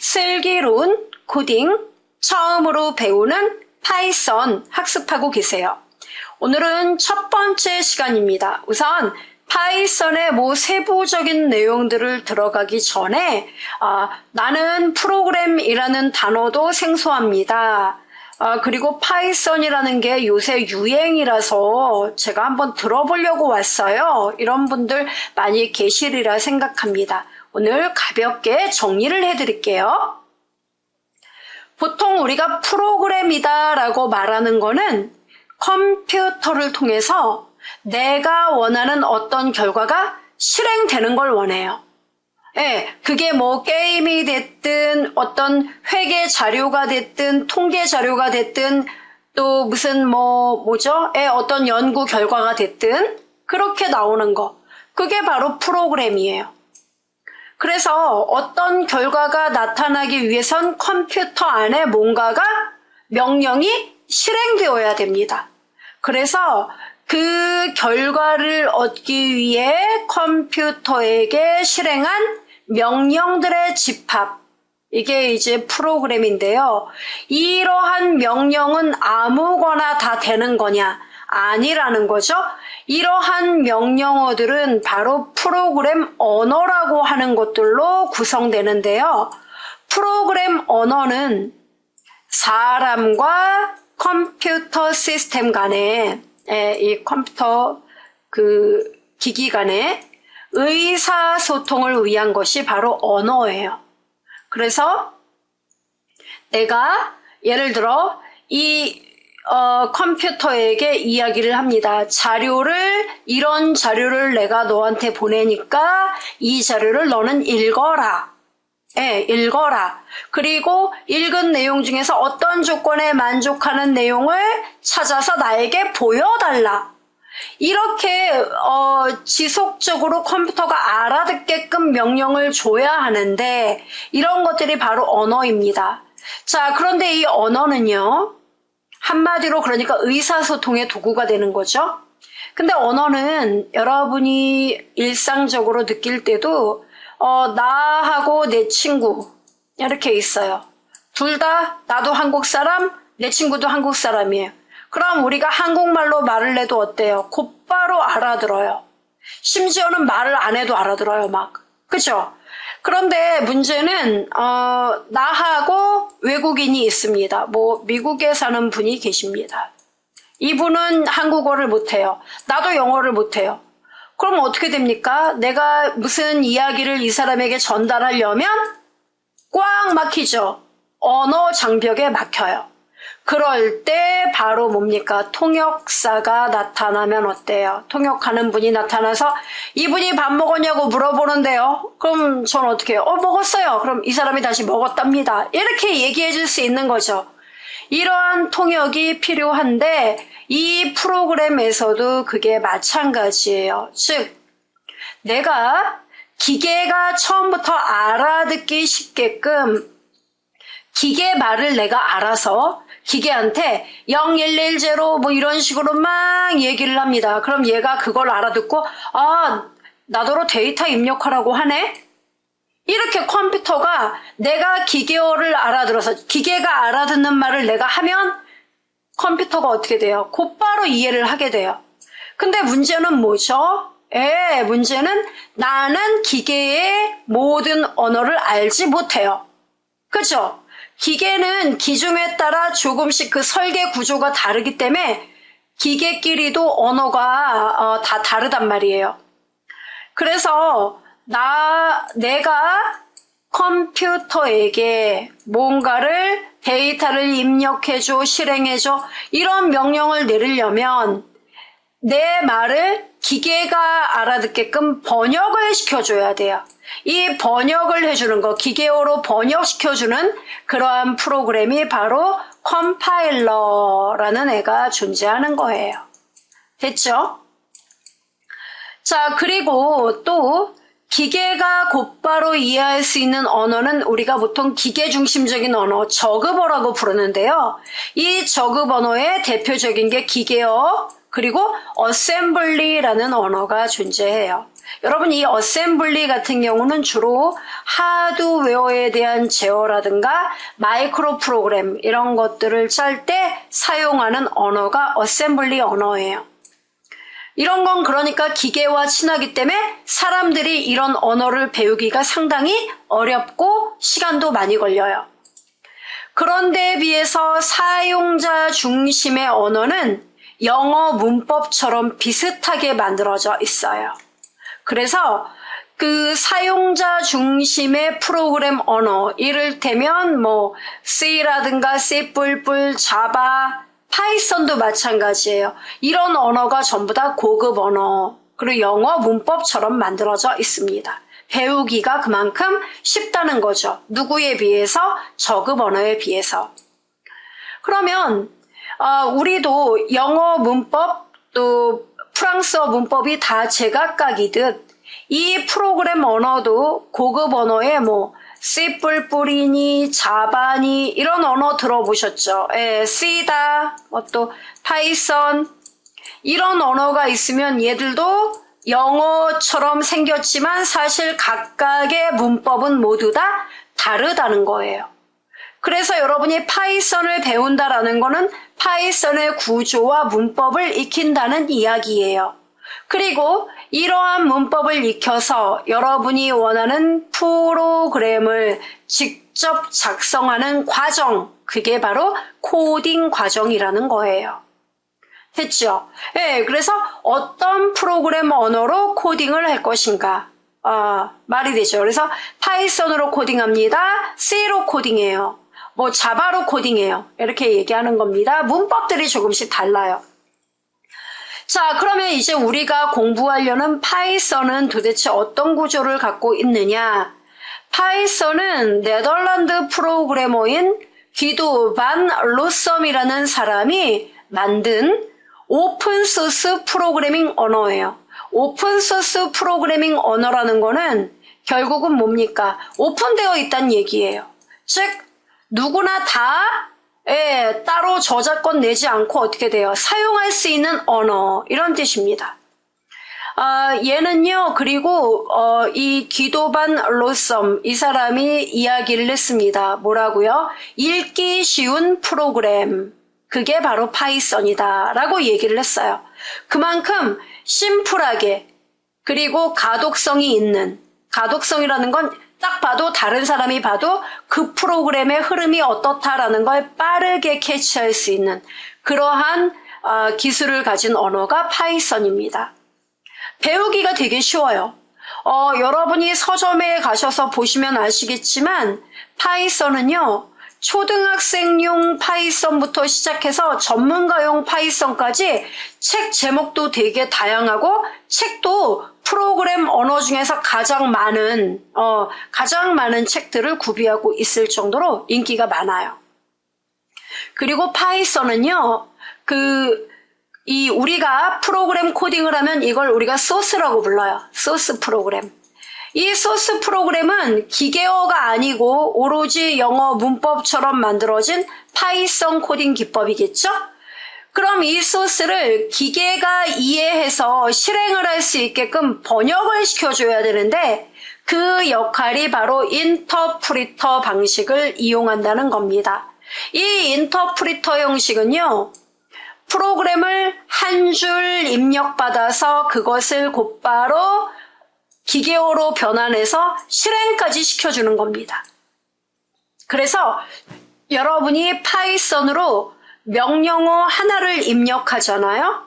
슬기로운 코딩 처음으로 배우는 파이썬 학습하고 계세요. 오늘은 첫 번째 시간입니다. 우선 파이썬의 세부적인 내용들을 들어가기 전에 나는 프로그램이라는 단어도 생소합니다. 그리고 파이썬이라는 게 요새 유행이라서 제가 한번 들어보려고 왔어요. 이런 분들 많이 계시리라 생각합니다. 오늘 가볍게 정리를 해드릴게요. 보통 우리가 프로그램이다 라고 말하는 거는 컴퓨터를 통해서 내가 원하는 어떤 결과가 실행되는 걸 원해요. 예, 그게 게임이 됐든 어떤 회계 자료가 됐든 통계 자료가 됐든 또 무슨 어떤 연구 결과가 됐든 그렇게 나오는 거. 그게 바로 프로그램이에요. 그래서 어떤 결과가 나타나기 위해선 컴퓨터 안에 뭔가가 명령이 실행되어야 됩니다. 그래서 그 결과를 얻기 위해 컴퓨터에게 실행한 명령들의 집합, 이게 이제 프로그램인데요. 이러한 명령은 아무거나 다 되는 거냐? 아니라는 거죠. 이러한 명령어들은 바로 프로그램 언어라고 하는 것들로 구성되는데요. 프로그램 언어는 사람과 컴퓨터 시스템 간에 이 컴퓨터 기기 간에 의사소통을 위한 것이 바로 언어예요. 그래서 내가 예를 들어 컴퓨터에게 이야기를 합니다. 이런 자료를 내가 너한테 보내니까 이 자료를 너는 읽어라. 읽어라. 그리고 읽은 내용 중에서 어떤 조건에 만족하는 내용을 찾아서 나에게 보여달라. 이렇게 지속적으로 컴퓨터가 알아듣게끔 명령을 줘야 하는데 이런 것들이 바로 언어입니다. 자, 그런데 이 언어는요. 한마디로 그러니까 의사소통의 도구가 되는 거죠. 근데 언어는 여러분이 일상적으로 느낄 때도 나하고 내 친구 이렇게 있어요. 둘 다 나도 한국 사람, 내 친구도 한국 사람이에요. 그럼 우리가 한국말로 말을 해도 어때요? 곧바로 알아들어요. 심지어는 말을 안 해도 알아들어요, 막. 그죠? 그런데 문제는 나하고 외국인이 있습니다. 미국에 사는 분이 계십니다. 이분은 한국어를 못해요. 나도 영어를 못해요. 그럼 어떻게 됩니까? 내가 무슨 이야기를 이 사람에게 전달하려면 꽉 막히죠. 언어 장벽에 막혀요. 그럴 때 바로 뭡니까? 통역사가 나타나면 어때요? 통역하는 분이 나타나서 이분이 밥 먹었냐고 물어보는데요. 그럼 전 어떻게 해요? 먹었어요. 그럼 이 사람이 다시 먹었답니다. 이렇게 얘기해 줄 수 있는 거죠. 이러한 통역이 필요한데 이 프로그램에서도 그게 마찬가지예요. 즉 내가 기계가 처음부터 알아듣기 쉽게끔 기계 말을 내가 알아서 기계한테 0110 이런 식으로 막 얘기를 합니다. 그럼 얘가 그걸 알아듣고 나더러 데이터 입력하라고 하네? 이렇게 컴퓨터가 내가 기계어를 알아들어서 기계가 알아듣는 말을 내가 하면 컴퓨터가 어떻게 돼요? 곧바로 이해를 하게 돼요. 근데 문제는 뭐죠? 문제는 나는 기계의 모든 언어를 알지 못해요. 그죠? 기계는 기종에 따라 조금씩 그 설계 구조가 다르기 때문에 기계끼리도 언어가 다 다르단 말이에요. 그래서 내가 컴퓨터에게 뭔가를 데이터를 입력해줘, 실행해줘 이런 명령을 내리려면 내 말을 기계가 알아듣게끔 번역을 시켜줘야 돼요. 이 번역을 해주는 거, 기계어로 번역시켜주는 그러한 프로그램이 바로 컴파일러라는 애가 존재하는 거예요. 됐죠? 자, 그리고 또 기계가 곧바로 이해할 수 있는 언어는 우리가 보통 기계 중심적인 언어, 저급어라고 부르는데요. 이 저급 언어의 대표적인 게 기계어, 그리고 어셈블리라는 언어가 존재해요. 여러분 이 어셈블리 같은 경우는 주로 하드웨어에 대한 제어라든가 마이크로 프로그램 이런 것들을 짤 때 사용하는 언어가 어셈블리 언어예요. 이런 건 그러니까 기계와 친하기 때문에 사람들이 이런 언어를 배우기가 상당히 어렵고 시간도 많이 걸려요. 그런데 비해서 사용자 중심의 언어는 영어 문법처럼 비슷하게 만들어져 있어요. 그래서 그 사용자 중심의 프로그램 언어, 이를테면 뭐 C라든가 C++, 자바, 파이썬도 마찬가지예요. 이런 언어가 전부 다 고급 언어, 그리고 영어 문법처럼 만들어져 있습니다. 배우기가 그만큼 쉽다는 거죠. 누구에 비해서? 저급 언어에 비해서. 그러면 우리도 영어 문법 또 프랑스어 문법이 다 제각각이듯 이 프로그램 언어도 고급 언어에 뭐 C++이니 자바니 이런 언어 들어보셨죠? C다, 또 파이썬 이런 언어가 있으면 얘들도 영어처럼 생겼지만 사실 각각의 문법은 모두 다 다르다는 거예요. 그래서 여러분이 파이썬을 배운다라는 거는 파이썬의 구조와 문법을 익힌다는 이야기예요. 그리고 이러한 문법을 익혀서 여러분이 원하는 프로그램을 직접 작성하는 과정, 그게 바로 코딩 과정이라는 거예요. 됐죠? 예, 그래서 어떤 프로그램 언어로 코딩을 할 것인가? 말이 되죠. 그래서 파이썬으로 코딩합니다. C로 코딩해요. 뭐 자바로 코딩해요. 이렇게 얘기하는 겁니다. 문법들이 조금씩 달라요. 자, 그러면 이제 우리가 공부하려는 파이썬은 도대체 어떤 구조를 갖고 있느냐? 파이썬은 네덜란드 프로그래머인 기도 반 로썸이라는 사람이 만든 오픈소스 프로그래밍 언어예요. 오픈소스 프로그래밍 언어라는 거는 결국은 뭡니까? 오픈되어 있다는 얘기예요. 즉 누구나 다 따로 저작권 내지 않고 어떻게 돼요? 사용할 수 있는 언어, 이런 뜻입니다. 얘는요, 그리고 이 기도반 로썸, 이 사람이 이야기를 했습니다. 뭐라고요? 읽기 쉬운 프로그램, 그게 바로 파이썬이다 라고 얘기를 했어요. 그만큼 심플하게, 그리고 가독성이 있는, 가독성이라는 건 딱 봐도 다른 사람이 봐도 그 프로그램의 흐름이 어떻다라는 걸 빠르게 캐치할 수 있는 그러한 기술을 가진 언어가 파이썬입니다. 배우기가 되게 쉬워요. 여러분이 서점에 가셔서 보시면 아시겠지만 파이썬은요, 초등학생용 파이썬부터 시작해서 전문가용 파이썬까지 책 제목도 되게 다양하고 책도 프로그램 언어 중에서 가장 많은 책들을 구비하고 있을 정도로 인기가 많아요. 그리고 파이썬은요, 우리가 프로그램 코딩을 하면 이걸 우리가 소스라고 불러요. 소스 프로그램. 이 소스 프로그램은 기계어가 아니고 오로지 영어 문법처럼 만들어진 파이썬 코딩 기법이겠죠? 그럼 이 소스를 기계가 이해해서 실행을 할 수 있게끔 번역을 시켜줘야 되는데 그 역할이 바로 인터프리터 방식을 이용한다는 겁니다. 이 인터프리터 형식은요, 프로그램을 한 줄 입력받아서 그것을 곧바로 기계어로 변환해서 실행까지 시켜주는 겁니다. 그래서 여러분이 파이썬으로 명령어 하나를 입력하잖아요.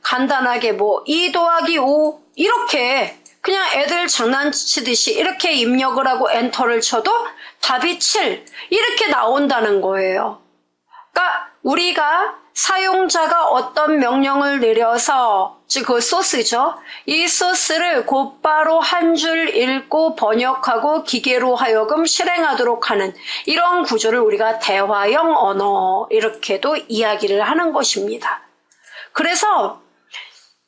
간단하게 2 더하기 5 이렇게 그냥 애들 장난치듯이 이렇게 입력을 하고 엔터를 쳐도 답이 7 이렇게 나온다는 거예요. 그러니까 우리가 사용자가 어떤 명령을 내려서, 즉 그 소스죠. 이 소스를 곧바로 한 줄 읽고 번역하고 기계로 하여금 실행하도록 하는 이런 구조를 우리가 대화형 언어 이렇게도 이야기를 하는 것입니다. 그래서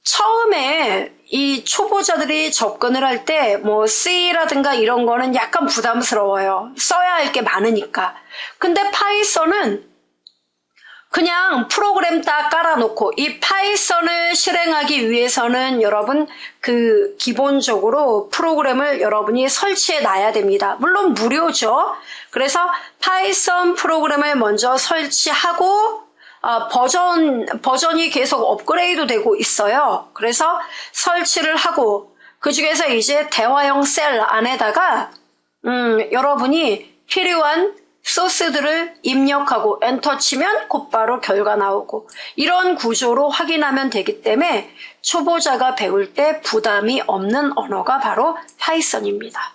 처음에 이 초보자들이 접근을 할 때 C라든가 이런 거는 약간 부담스러워요. 써야 할 게 많으니까. 근데 파이썬은 그냥 프로그램 딱 깔아놓고 이 파이썬을 실행하기 위해서는 여러분 기본적으로 프로그램을 여러분이 설치해 놔야 됩니다. 물론 무료죠. 그래서 파이썬 프로그램을 먼저 설치하고 버전이 계속 업그레이드 되고 있어요. 그래서 설치를 하고 그 중에서 이제 대화형 셀 안에다가 여러분이 필요한 소스들을 입력하고 엔터 치면 곧바로 결과 나오고 이런 구조로 확인하면 되기 때문에 초보자가 배울 때 부담이 없는 언어가 바로 파이썬입니다.